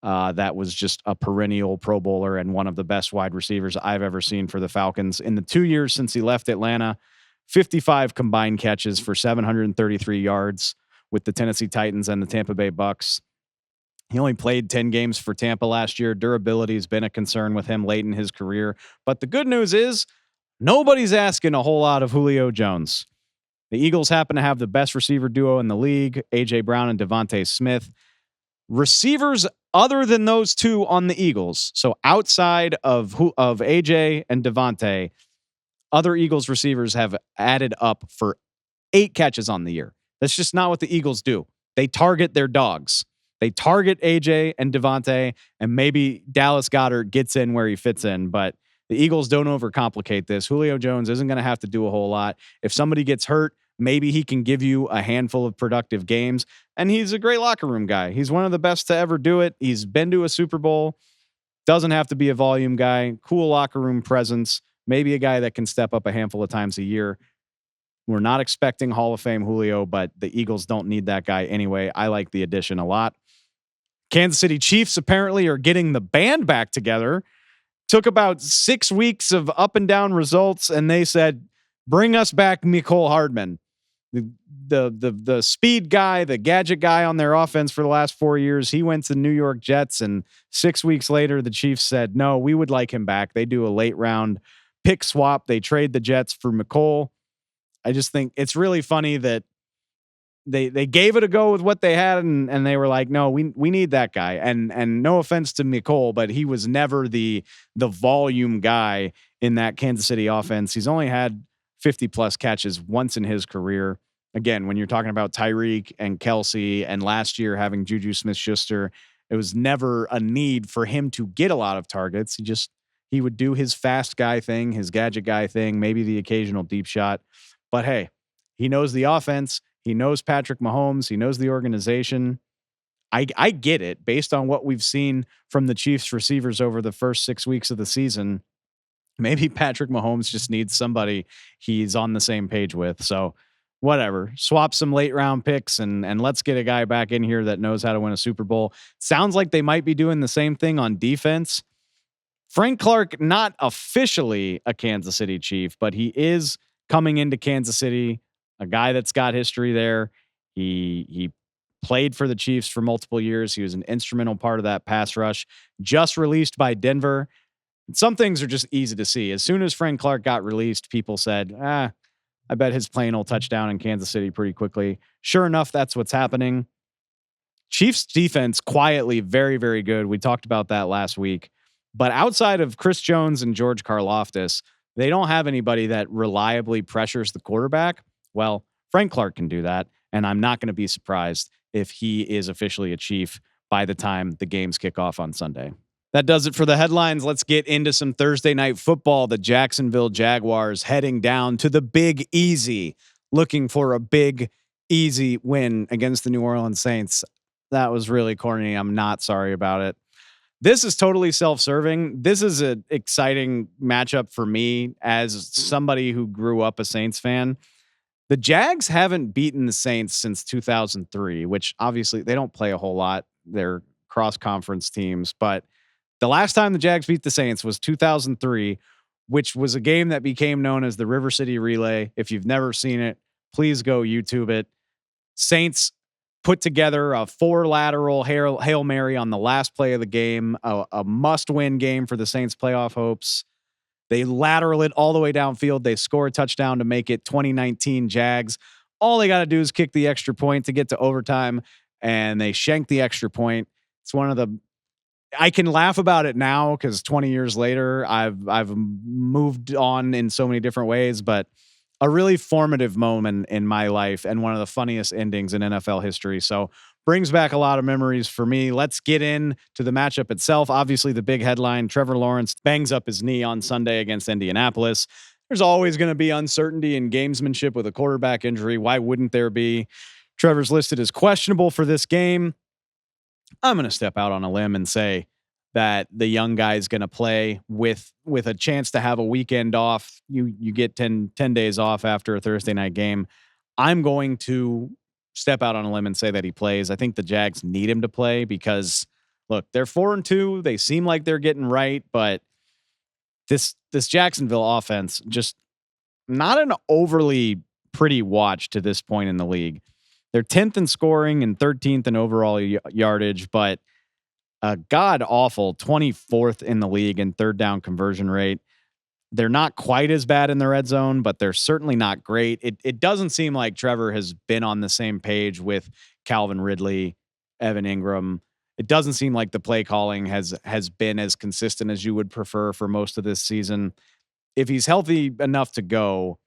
that was just a perennial Pro Bowler and one of the best wide receivers I've ever seen for the Falcons. In the 2 years since he left Atlanta, 55 combined catches for 733 yards with the Tennessee Titans and the Tampa Bay Bucks. He only played 10 games for Tampa last year. Durability has been a concern with him late in his career. But the good news is nobody's asking a whole lot of Julio Jones. The Eagles happen to have the best receiver duo in the league, A.J. Brown and Devontae Smith. Receivers other than those two on the Eagles, so outside of A.J. and Devontae, other Eagles receivers have added up for 8 catches on the year. That's just not what the Eagles do. They target their dogs. They target AJ and Devontae, and maybe Dallas Goedert gets in where he fits in, but the Eagles don't overcomplicate this. Julio Jones isn't going to have to do a whole lot. If somebody gets hurt, maybe he can give you a handful of productive games, and he's a great locker room guy. He's one of the best to ever do it. He's been to a Super Bowl. Doesn't have to be a volume guy. Cool locker room presence. Maybe a guy that can step up a handful of times a year. We're not expecting Hall of Fame Julio, but the Eagles don't need that guy anyway. I like the addition a lot. Kansas City Chiefs apparently are getting the band back together. Took about 6 weeks of up and down results, and they said, bring us back Mecole Hardman. The speed guy, the gadget guy on their offense for the last 4 years. He went to the New York Jets, and 6 weeks later, the Chiefs said, no, we would like him back. They do a late round pick swap. They trade the Jets for Mecole. I just think it's really funny that they gave it a go with what they had, and they were like, no, we need that guy. And no offense to Mecole, but he was never the volume guy in that Kansas City offense. He's only had 50 plus catches once in his career. Again, when you're talking about Tyreek and Kelsey and last year having Juju Smith-Schuster, it was never a need for him to get a lot of targets. He would do his fast guy thing, his gadget guy thing, maybe the occasional deep shot. But hey, he knows the offense. He knows Patrick Mahomes. He knows the organization. I get it based on what we've seen from the Chiefs receivers over the first 6 weeks of the season. Maybe Patrick Mahomes just needs somebody he's on the same page with. So whatever, swap some late round picks and let's get a guy back in here that knows how to win a Super Bowl. Sounds like they might be doing the same thing on defense. Frank Clark, not officially a Kansas City Chief, but he is coming into Kansas City, a guy that's got history there. He played for the Chiefs for multiple years. He was an instrumental part of that pass rush, just released by Denver. Some things are just easy to see. As soon as Frank Clark got released, people said, I bet his plane will touch down in Kansas City pretty quickly. Sure enough, that's what's happening. Chiefs defense quietly very, very good. We talked about that last week. But outside of Chris Jones and George Karlaftis, they don't have anybody that reliably pressures the quarterback. Well, Frank Clark can do that, and I'm not going to be surprised if he is officially a Chief by the time the games kick off on Sunday. That does it for the headlines. Let's get into some Thursday night football. The Jacksonville Jaguars heading down to the Big Easy, looking for a big, easy win against the New Orleans Saints. That was really corny. I'm not sorry about it. This is totally self-serving. This is an exciting matchup for me as somebody who grew up a Saints fan. The Jags haven't beaten the Saints since 2003, which obviously they don't play a whole lot. They're cross-conference teams, but the last time the Jags beat the Saints was 2003, which was a game that became known as the River City Relay. If you've never seen it, please go YouTube it. Saints put together a 4 lateral Hail Mary on the last play of the game, a must-win game for the Saints' playoff hopes. They lateral it all the way downfield. They score a touchdown to make it 2019 Jags. All they got to do is kick the extra point to get to overtime, and they shank the extra point. It's one of the I can laugh about it now because 20 years later, I've moved on in so many different ways, but a really formative moment in my life and one of the funniest endings in NFL history. So brings back a lot of memories for me. Let's get in to the matchup itself. Obviously, the big headline, Trevor Lawrence bangs up his knee on Sunday against Indianapolis. There's always going to be uncertainty in gamesmanship with a quarterback injury. Why wouldn't there be? Trevor's listed as questionable for this game. I'm going to step out on a limb and say that the young guy is going to play with a chance to have a weekend off. You get 10 days off after a Thursday night game. I'm going to step out on a limb and say that he plays. I think the Jags need him to play because look, they're 4-2. They seem like they're getting right, but this Jacksonville offense just not an overly pretty watch to this point in the league. They're 10th in scoring and 13th in overall yardage, but a god-awful 24th in the league in third down conversion rate. They're not quite as bad in the red zone, but they're certainly not great. It doesn't seem like Trevor has been on the same page with Calvin Ridley, Evan Ingram. It doesn't seem like the play calling has been as consistent as you would prefer for most of this season. If he's healthy enough to go,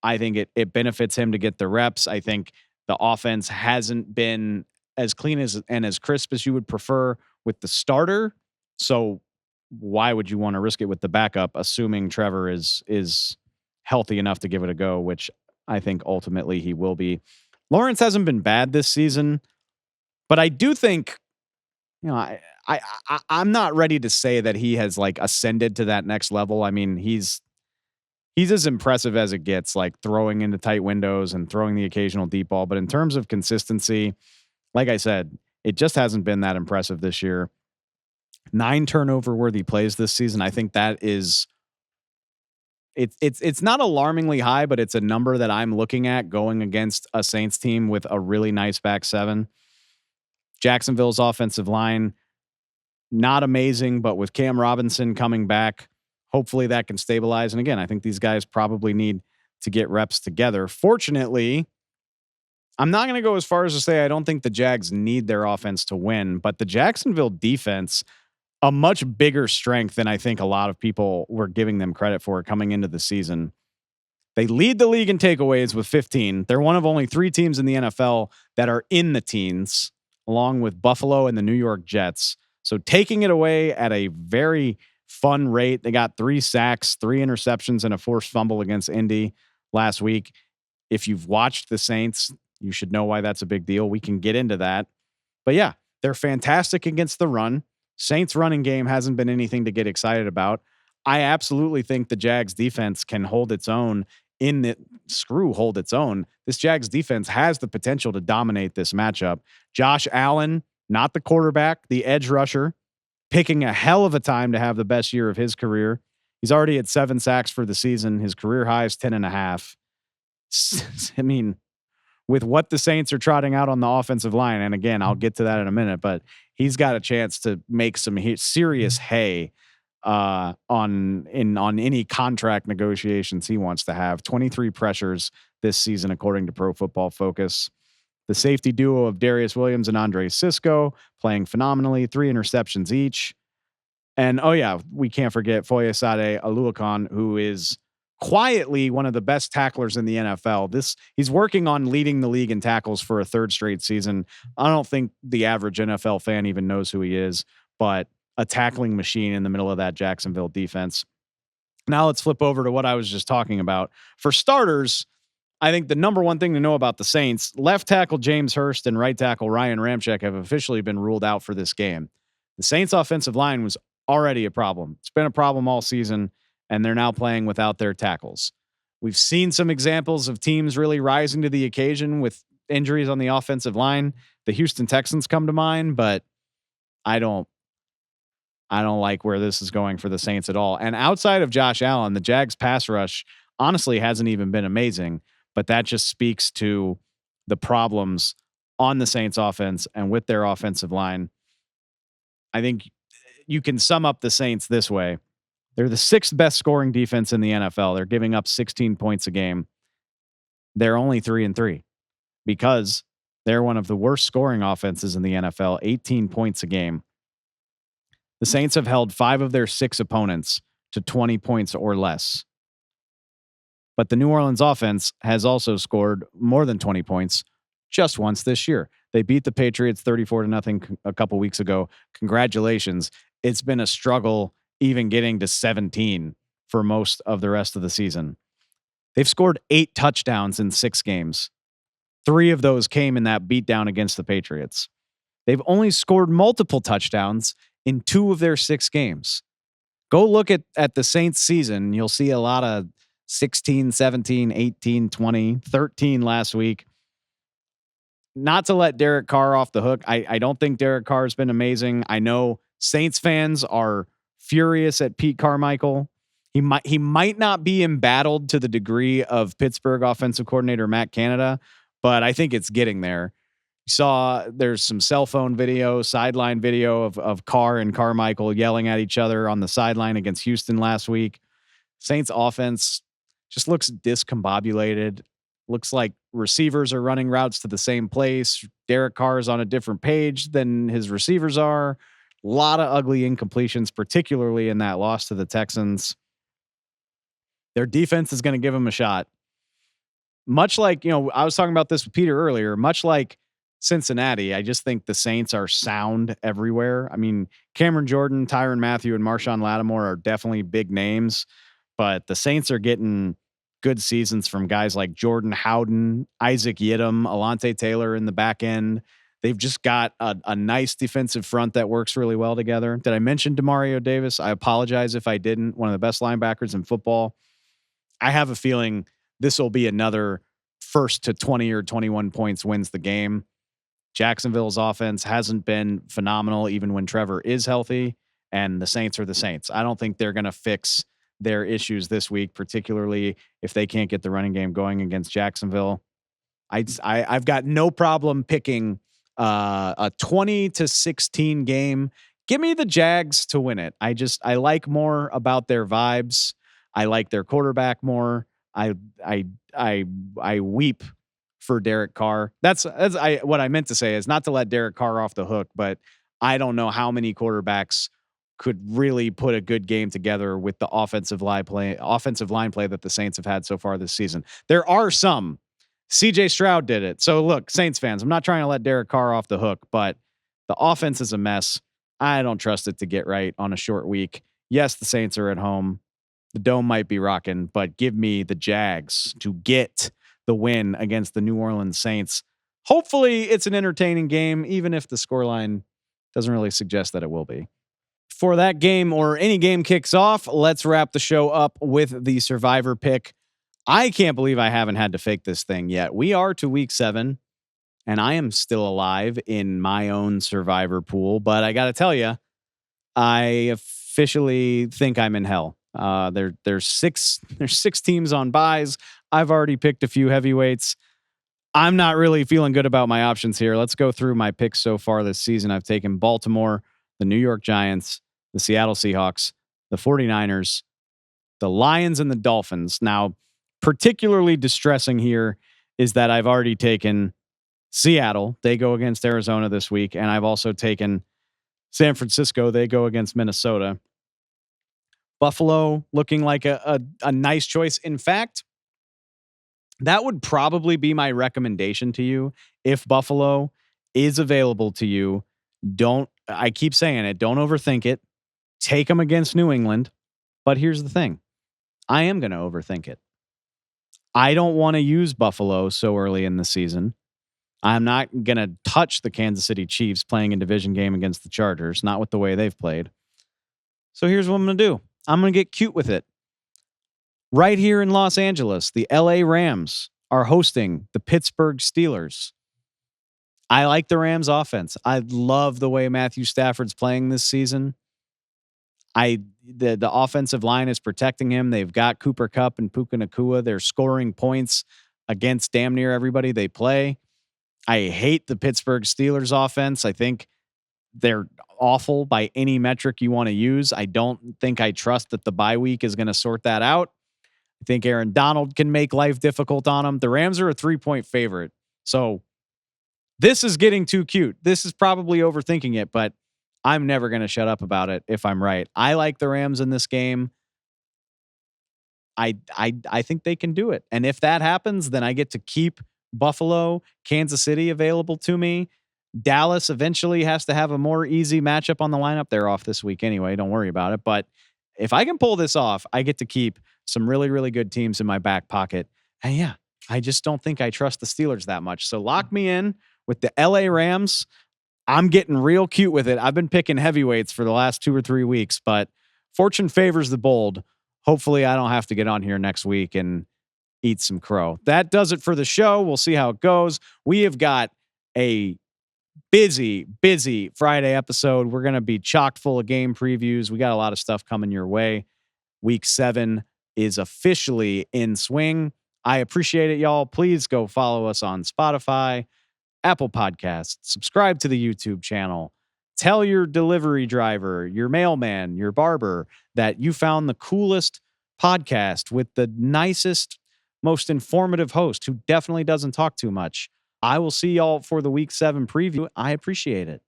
I think it benefits him to get the reps. I think the offense hasn't been as clean and as crisp as you would prefer with the starter. So why would you want to risk it with the backup, assuming Trevor is healthy enough to give it a go, which I think ultimately he will be. Lawrence hasn't been bad this season, but I do think, I'm not ready to say that he has like ascended to that next level. I mean, he's as impressive as it gets, like throwing into tight windows and throwing the occasional deep ball. But in terms of consistency, like I said, it just hasn't been that impressive this year. 9 turnover worthy plays this season. I think that is it's not alarmingly high, but it's a number that I'm looking at going against a Saints team with a really nice back seven. Jacksonville's offensive line, not amazing, but with Cam Robinson coming back, hopefully that can stabilize. And again, I think these guys probably need to get reps together. Fortunately, I'm not going to go as far as to say I don't think the Jags need their offense to win, but the Jacksonville defense, a much bigger strength than I think a lot of people were giving them credit for coming into the season. They lead the league in takeaways with 15. They're one of only 3 teams in the NFL that are in the teens, along with Buffalo and the New York Jets. So taking it away at a very fun rate. They got 3 sacks, 3 interceptions, and a forced fumble against Indy last week. If you've watched the Saints, you should know why that's a big deal. We can get into that. But yeah, they're fantastic against the run. Saints running game hasn't been anything to get excited about. I absolutely think the Jags defense can hold its own hold its own. This Jags defense has the potential to dominate this matchup. Josh Allen, not the quarterback, the edge rusher, picking a hell of a time to have the best year of his career. He's already at 7 sacks for the season. His career high is 10.5. I mean, with what the Saints are trotting out on the offensive line, and again, I'll get to that in a minute, but he's got a chance to make some serious hay on any contract negotiations he wants to have. 23 pressures this season, according to Pro Football Focus. The safety duo of Darius Williams and Andre Sisco playing phenomenally, 3 interceptions each. And oh yeah, we can't forget Foyesade Oluokun, who is quietly one of the best tacklers in the NFL. He's working on leading the league in tackles for a 3rd straight season. I don't think the average NFL fan even knows who he is, but a tackling machine in the middle of that Jacksonville defense. Now let's flip over to what I was just talking about. For starters, I think the number one thing to know about the Saints, left tackle James Hurst and right tackle Ryan Ramczyk have officially been ruled out for this game. The Saints offensive line was already a problem. It's been a problem all season, and they're now playing without their tackles. We've seen some examples of teams really rising to the occasion with injuries on the offensive line. The Houston Texans come to mind, but I don't like where this is going for the Saints at all. And outside of Josh Allen, the Jags pass rush honestly hasn't even been amazing, but that just speaks to the problems on the Saints offense and with their offensive line. I think you can sum up the Saints this way. They're the 6th best scoring defense in the NFL. They're giving up 16 points a game. They're only 3-3 because they're one of the worst scoring offenses in the NFL, 18 points a game. The Saints have held 5 of their 6 opponents to 20 points or less. But the New Orleans offense has also scored more than 20 points just once this year. They beat the Patriots 34-0 a couple weeks ago. Congratulations. It's been a struggle even getting to 17 for most of the rest of the season. They've scored 8 touchdowns in 6 games. 3 of those came in that beatdown against the Patriots. They've only scored multiple touchdowns in 2 of their 6 games. Go look at the Saints season. You'll see a lot of 16, 17, 18, 20, 13 last week. Not to let Derek Carr off the hook. I don't think Derek Carr has been amazing. I know Saints fans are furious at Pete Carmichael. He might not be embattled to the degree of Pittsburgh offensive coordinator Matt Canada, but I think it's getting there. You saw there's some cell phone video, sideline video of Carr and Carmichael yelling at each other on the sideline against Houston last week. Saints offense just looks discombobulated. Looks like receivers are running routes to the same place. Derek Carr is on a different page than his receivers are. A lot of ugly incompletions, particularly in that loss to the Texans. Their defense is going to give them a shot. Much like, I was talking about this with Peter earlier, much like Cincinnati, I just think the Saints are sound everywhere. I mean, Cameron Jordan, Tyrann Mathieu, and Marshawn Lattimore are definitely big names, but the Saints are getting good seasons from guys like Jordan Howden, Isaac Yiadom, Alontae Taylor in the back end. They've just got a nice defensive front that works really well together. Did I mention Demario Davis? I apologize if I didn't. One of the best linebackers in football. I have a feeling this will be another first to 20 or 21 points wins the game. Jacksonville's offense hasn't been phenomenal even when Trevor is healthy, and the Saints are the Saints. I don't think they're going to fix their issues this week, particularly if they can't get the running game going against Jacksonville. I've got no problem picking a 20-16 game. Give me the Jags to win it. I like more about their vibes. I like their quarterback more. I weep for Derek Carr. That's what I meant to say is not to let Derek Carr off the hook, but I don't know how many quarterbacks could really put a good game together with the offensive line play that the Saints have had so far this season. There are some. CJ Stroud did it. So look, Saints fans, I'm not trying to let Derek Carr off the hook, but the offense is a mess. I don't trust it to get right on a short week. Yes, the Saints are at home. The dome might be rocking, but give me the Jags to get the win against the New Orleans Saints. Hopefully it's an entertaining game, even if the scoreline doesn't really suggest that it will be. Before that game or any game kicks off, let's wrap the show up with the Survivor pick. I can't believe I haven't had to fake this thing yet. We are to week 7, and I am still alive in my own Survivor pool, but I got to tell you, I officially think I'm in hell. There's six teams on buys. I've already picked a few heavyweights. I'm not really feeling good about my options here. Let's go through my picks so far this season. I've taken Baltimore, the New York Giants, the Seattle Seahawks, the 49ers, the Lions, and the Dolphins. Now, particularly distressing here is that I've already taken Seattle. They go against Arizona this week. And I've also taken San Francisco. They go against Minnesota. Buffalo looking like a nice choice. In fact, that would probably be my recommendation to you. If Buffalo is available to you, don't I keep saying it. Don't overthink it. Take them against New England. But here's the thing. I am going to overthink it. I don't want to use Buffalo so early in the season. I'm not going to touch the Kansas City Chiefs playing a division game against the Chargers, not with the way they've played. So here's what I'm going to do. I'm going to get cute with it. Right here in Los Angeles, the LA Rams are hosting the Pittsburgh Steelers. I like the Rams offense. I love the way Matthew Stafford's playing this season. The offensive line is protecting him. They've got Cooper Kupp and Puka Nacua. They're scoring points against damn near everybody they play. I hate the Pittsburgh Steelers offense. I think they're awful by any metric you want to use. I don't think I trust that the bye week is going to sort that out. I think Aaron Donald can make life difficult on them. The Rams are a 3-point favorite. So this is getting too cute. This is probably overthinking it, but I'm never going to shut up about it if I'm right. I like the Rams in this game. I think they can do it. And if that happens, then I get to keep Buffalo, Kansas City available to me. Dallas eventually has to have a more easy matchup on the lineup. They're off this week anyway. Don't worry about it. But if I can pull this off, I get to keep some really, really good teams in my back pocket. And yeah, I just don't think I trust the Steelers that much. So lock me in with the LA Rams. I'm getting real cute with it. I've been picking heavyweights for the last 2 or 3 weeks, but fortune favors the bold. Hopefully I don't have to get on here next week and eat some crow. That does it for the show. We'll see how it goes. We have got a busy Friday episode. We're going to be chock full of game previews. We got a lot of stuff coming your way. Week 7 is officially in swing. I appreciate it, y'all. Please go follow us on Spotify, Apple Podcasts, subscribe to the YouTube channel. Tell your delivery driver, your mailman, your barber that you found the coolest podcast with the nicest, most informative host who definitely doesn't talk too much. I will see y'all for the Week 7 preview. I appreciate it.